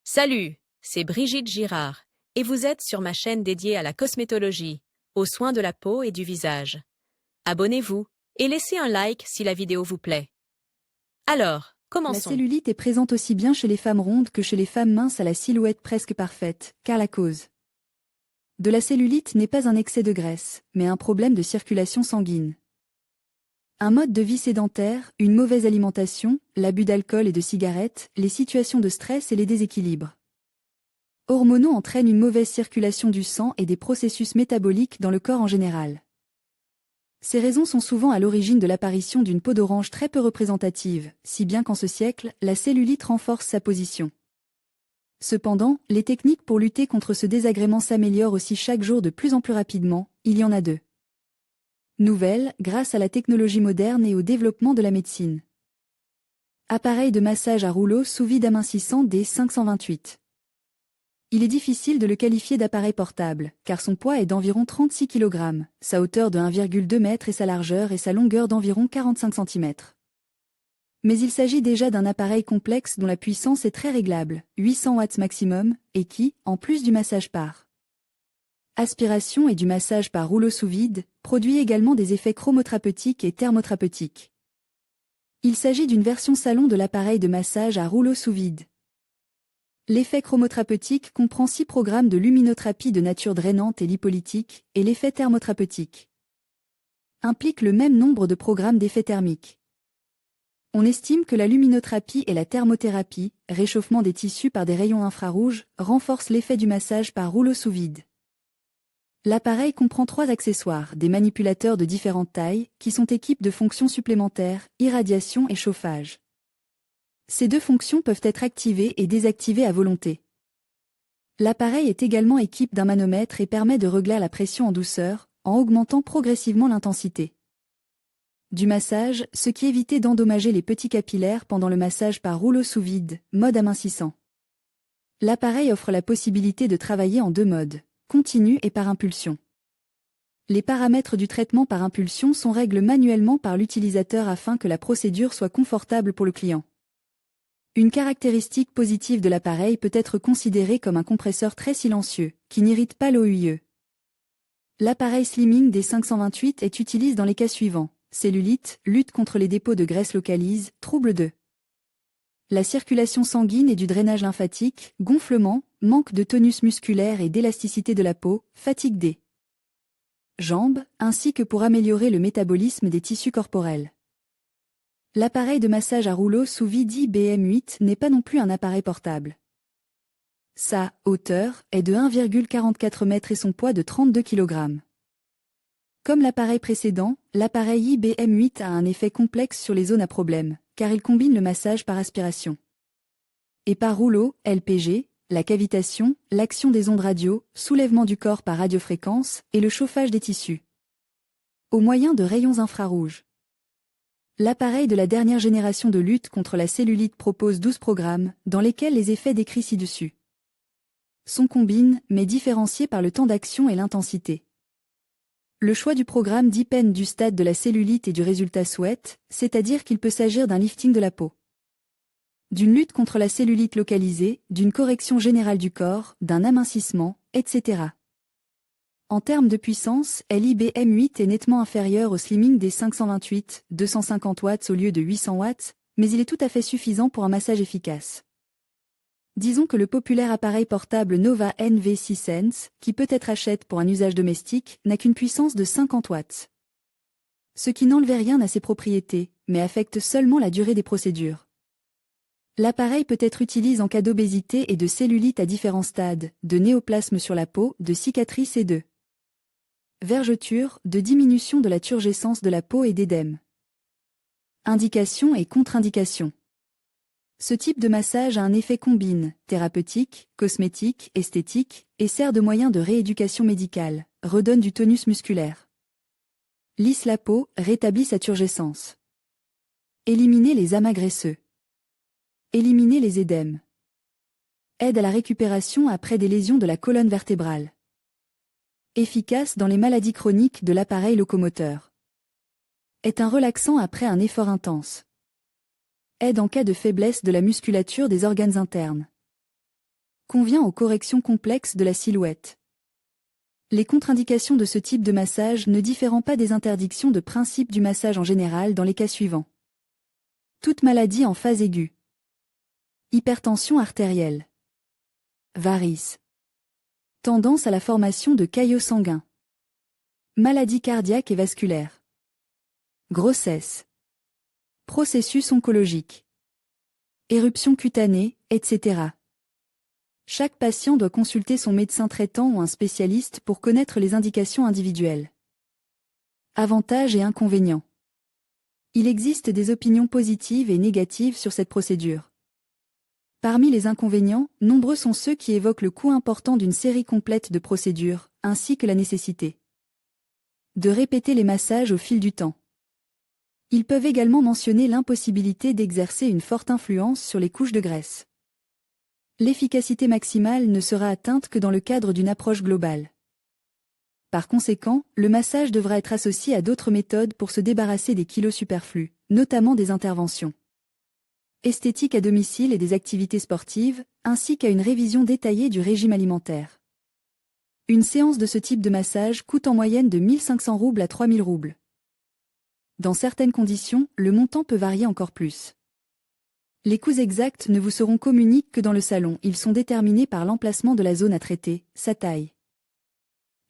Salut, c'est Brigitte Girard, et vous êtes sur ma chaîne dédiée à la cosmétologie, aux soins de la peau et du visage. Abonnez-vous et laissez un like si la vidéo vous plaît. Alors, La commençons. cellulite est présente aussi bien chez les femmes rondes que chez les femmes minces à la silhouette presque parfaite, car la cause de la cellulite n'est pas un excès de graisse, mais un problème de circulation sanguine. Un mode de vie sédentaire, une mauvaise alimentation, l'abus d'alcool et de cigarettes, les situations de stress et les déséquilibres hormonaux entraînent une mauvaise circulation du sang et des processus métaboliques dans le corps en général. Ces raisons sont souvent à l'origine de l'apparition d'une peau d'orange très peu représentative, si bien qu'en ce siècle, la cellulite renforce sa position. Cependant, les techniques pour lutter contre ce désagrément s'améliorent aussi chaque jour de plus en plus rapidement, il y en a deux. Nouvelles, grâce à la technologie moderne et au développement de la médecine. Appareil de massage à rouleau sous vide amincissant D528. Il est difficile de le qualifier d'appareil portable, car son poids est d'environ 36 kg, sa hauteur de 1,2 m et sa largeur et sa longueur d'environ 45 cm. Mais il s'agit déjà d'un appareil complexe dont la puissance est très réglable, 800 watts maximum, et qui, en plus du massage par aspiration et du massage par rouleau sous vide, produit également des effets chromothérapeutiques et thermothérapeutiques. Il s'agit d'une version salon de l'appareil de massage à rouleau sous vide. L'effet chromothérapeutique comprend 6 programmes de luminothérapie de nature drainante et lipolytique, et l'effet thermothérapeutique implique le même nombre de programmes d'effet thermique. On estime que la luminothérapie et la thermothérapie, réchauffement des tissus par des rayons infrarouges, renforcent l'effet du massage par rouleau sous vide. L'appareil comprend 3 accessoires, des manipulateurs de différentes tailles, qui sont équipés de fonctions supplémentaires, irradiation et chauffage. Ces deux fonctions peuvent être activées et désactivées à volonté. L'appareil est également équipé d'un manomètre et permet de régler la pression en douceur, en augmentant progressivement l'intensité du massage, ce qui évite d'endommager les petits capillaires pendant le massage par rouleau sous vide, mode amincissant. L'appareil offre la possibilité de travailler en deux modes, continu et par impulsion. Les paramètres du traitement par impulsion sont réglés manuellement par l'utilisateur afin que la procédure soit confortable pour le client. Une caractéristique positive de l'appareil peut être considérée comme un compresseur très silencieux, qui n'irrite pas l'OUIE. L'appareil Slimming D528 est utilisé dans les cas suivants: cellulite, lutte contre les dépôts de graisse localise, troubles de la circulation sanguine et du drainage lymphatique, gonflement, manque de tonus musculaire et d'élasticité de la peau, fatigue des jambes, ainsi que pour améliorer le métabolisme des tissus corporels. L'appareil de massage à rouleau sous vide IBM8 n'est pas non plus un appareil portable. Sa hauteur est de 1,44 m et son poids de 32 kg. Comme l'appareil précédent, l'appareil IBM8 a un effet complexe sur les zones à problème, car il combine le massage par aspiration et par rouleau, LPG, la cavitation, l'action des ondes radio, soulèvement du corps par radiofréquence et le chauffage des tissus au moyen de rayons infrarouges. L'appareil de la dernière génération de lutte contre la cellulite propose 12 programmes, dans lesquels les effets décrits ci-dessus sont combinés, mais différenciés par le temps d'action et l'intensité. Le choix du programme dépend du stade de la cellulite et du résultat souhaité, c'est-à-dire qu'il peut s'agir d'un lifting de la peau, d'une lutte contre la cellulite localisée, d'une correction générale du corps, d'un amincissement, etc. En termes de puissance, l'IBM8 est nettement inférieur au Slimming des 528, 250 watts au lieu de 800 watts, mais il est tout à fait suffisant pour un massage efficace. Disons que le populaire appareil portable Nova NV6 Sense, qui peut être acheté pour un usage domestique, n'a qu'une puissance de 50 watts. Ce qui n'enlève rien à ses propriétés, mais affecte seulement la durée des procédures. L'appareil peut être utilisé en cas d'obésité et de cellulite à différents stades, de néoplasme sur la peau, de cicatrices et de vergeture, de diminution de la turgescence de la peau et d'édème. Indications et contre-indications. Ce type de massage a un effet combine, thérapeutique, cosmétique, esthétique, et sert de moyen de rééducation médicale, redonne du tonus musculaire. Lisse la peau, rétablit sa turgescence. Éliminer les amas graisseux. Éliminer les édèmes. Aide à la récupération après des lésions de la colonne vertébrale. Efficace dans les maladies chroniques de l'appareil locomoteur. Est un relaxant après un effort intense. Aide en cas de faiblesse de la musculature des organes internes. convient aux corrections complexes de la silhouette. Les contre-indications de ce type de massage ne diffèrent pas des interdictions de principe du massage en général dans les cas suivants. Toute maladie en phase aiguë. Hypertension artérielle. Varices. Tendance à la formation de caillots sanguins. Maladies cardiaques et vasculaires. Grossesse. Processus oncologique. Éruption cutanée, etc. Chaque patient doit consulter son médecin traitant ou un spécialiste pour connaître les indications individuelles. Avantages et inconvénients. Il existe des opinions positives et négatives sur cette procédure. Parmi les inconvénients, nombreux sont ceux qui évoquent le coût important d'une série complète de procédures, ainsi que la nécessité de répéter les massages au fil du temps. Ils peuvent également mentionner l'impossibilité d'exercer une forte influence sur les couches de graisse. L'efficacité maximale ne sera atteinte que dans le cadre d'une approche globale. Par conséquent, le massage devra être associé à d'autres méthodes pour se débarrasser des kilos superflus, notamment des interventions esthétiques à domicile et des activités sportives, ainsi qu'à une révision détaillée du régime alimentaire. Une séance de ce type de massage coûte en moyenne de 1500 roubles à 3000 roubles. Dans certaines conditions, le montant peut varier encore plus. Les coûts exacts ne vous seront communiqués que dans le salon, ils sont déterminés par l'emplacement de la zone à traiter, sa taille,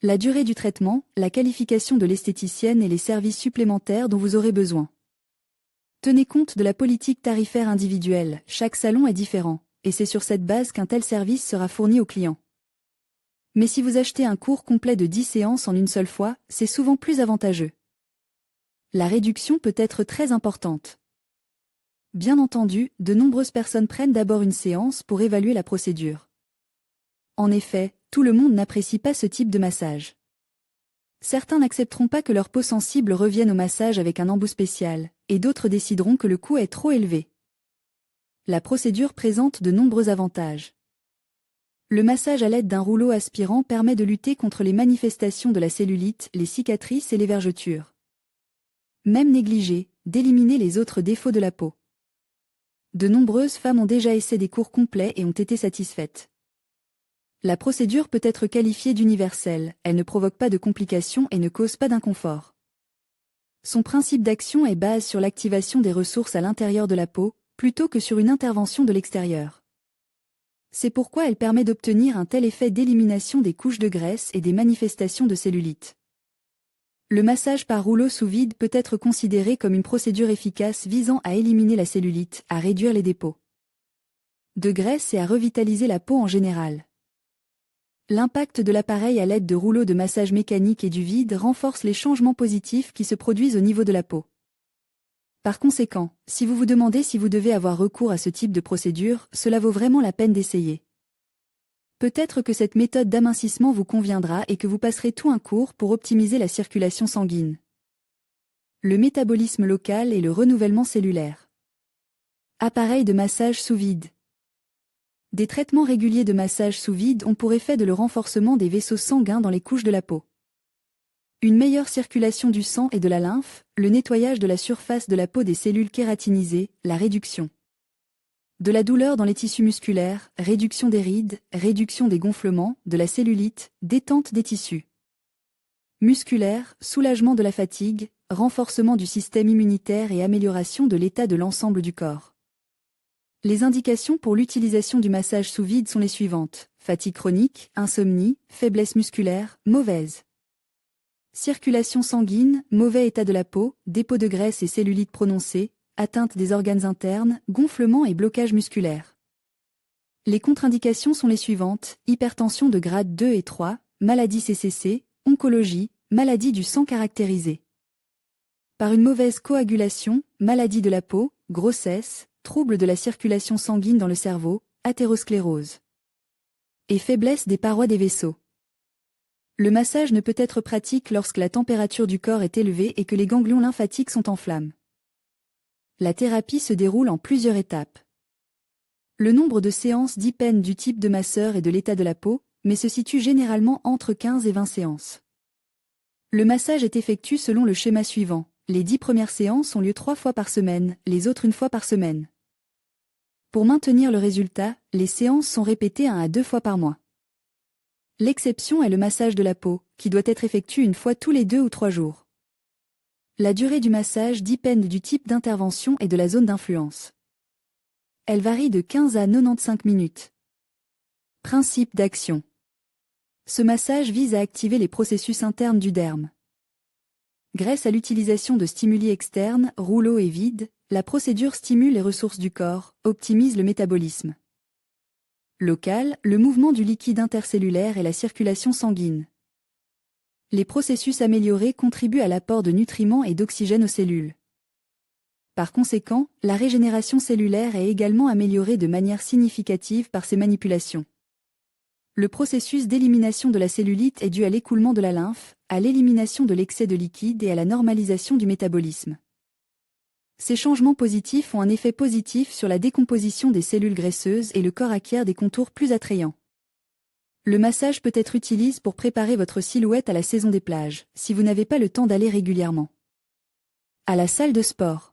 la durée du traitement, la qualification de l'esthéticienne et les services supplémentaires dont vous aurez besoin. Tenez compte de la politique tarifaire individuelle, chaque salon est différent, et c'est sur cette base qu'un tel service sera fourni aux clients. Mais si vous achetez un cours complet de 10 séances en une seule fois, c'est souvent plus avantageux. La réduction peut être très importante. Bien entendu, de nombreuses personnes prennent d'abord une séance pour évaluer la procédure. En effet, tout le monde n'apprécie pas ce type de massage. Certains n'accepteront pas que leur peau sensible revienne au massage avec un embout spécial, et d'autres décideront que le coût est trop élevé. La procédure présente de nombreux avantages. Le massage à l'aide d'un rouleau aspirant permet de lutter contre les manifestations de la cellulite, les cicatrices et les vergetures. Même négligé, d'éliminer les autres défauts de la peau. De nombreuses femmes ont déjà essayé des cours complets et ont été satisfaites. La procédure peut être qualifiée d'universelle, elle ne provoque pas de complications et ne cause pas d'inconfort. Son principe d'action est basé sur l'activation des ressources à l'intérieur de la peau, plutôt que sur une intervention de l'extérieur. C'est pourquoi elle permet d'obtenir un tel effet d'élimination des couches de graisse et des manifestations de cellulite. Le massage par rouleau sous vide peut être considéré comme une procédure efficace visant à éliminer la cellulite, à réduire les dépôts de graisse et à revitaliser la peau en général. L'impact de l'appareil à l'aide de rouleaux de massage mécanique et du vide renforce les changements positifs qui se produisent au niveau de la peau. Par conséquent, si vous vous demandez si vous devez avoir recours à ce type de procédure, cela vaut vraiment la peine d'essayer. Peut-être que cette méthode d'amincissement vous conviendra et que vous passerez tout un cours pour optimiser la circulation sanguine, le métabolisme local et le renouvellement cellulaire. Appareil de massage sous vide. Des traitements réguliers de massage sous vide ont pour effet le renforcement des vaisseaux sanguins dans les couches de la peau, une meilleure circulation du sang et de la lymphe, le nettoyage de la surface de la peau des cellules kératinisées, la réduction de la douleur dans les tissus musculaires, réduction des rides, réduction des gonflements, de la cellulite, détente des tissus musculaires, soulagement de la fatigue, renforcement du système immunitaire et amélioration de l'état de l'ensemble du corps. Les indications pour l'utilisation du massage sous vide sont les suivantes: fatigue chronique, insomnie, faiblesse musculaire, mauvaise circulation sanguine, mauvais état de la peau, dépôt de graisse et cellulite prononcée, atteinte des organes internes, gonflement et blocage musculaire. Les contre-indications sont les suivantes: hypertension de grade 2 et 3, maladie CCC, oncologie, maladie du sang caractérisée par une mauvaise coagulation, maladie de la peau, grossesse, troubles de la circulation sanguine dans le cerveau, athérosclérose et faiblesse des parois des vaisseaux. Le massage ne peut être pratique lorsque la température du corps est élevée et que les ganglions lymphatiques sont en flammes. La thérapie se déroule en plusieurs étapes. Le nombre de séances dépend du type de masseur et de l'état de la peau, mais se situe généralement entre 15 et 20 séances. Le massage est effectué selon le schéma suivant: les 10 premières séances ont lieu 3 fois par semaine, les autres 1 fois par semaine. Pour maintenir le résultat, les séances sont répétées 1 à 2 fois par mois. L'exception est le massage de la peau, qui doit être effectué une fois tous les 2 ou 3 jours. La durée du massage dépend du type d'intervention et de la zone d'influence. Elle varie de 15 à 95 minutes. Principe d'action. Ce massage vise à activer les processus internes du derme. Grâce à l'utilisation de stimuli externes, rouleaux et vides, la procédure stimule les ressources du corps, optimise le métabolisme. Local, le mouvement du liquide intercellulaire et la circulation sanguine. Les processus améliorés contribuent à l'apport de nutriments et d'oxygène aux cellules. Par conséquent, la régénération cellulaire est également améliorée de manière significative par ces manipulations. Le processus d'élimination de la cellulite est dû à l'écoulement de la lymphe, à l'élimination de l'excès de liquide et à la normalisation du métabolisme. Ces changements positifs ont un effet positif sur la décomposition des cellules graisseuses et le corps acquiert des contours plus attrayants. Le massage peut être utilisé pour préparer votre silhouette à la saison des plages, si vous n'avez pas le temps d'aller régulièrement à la salle de sport.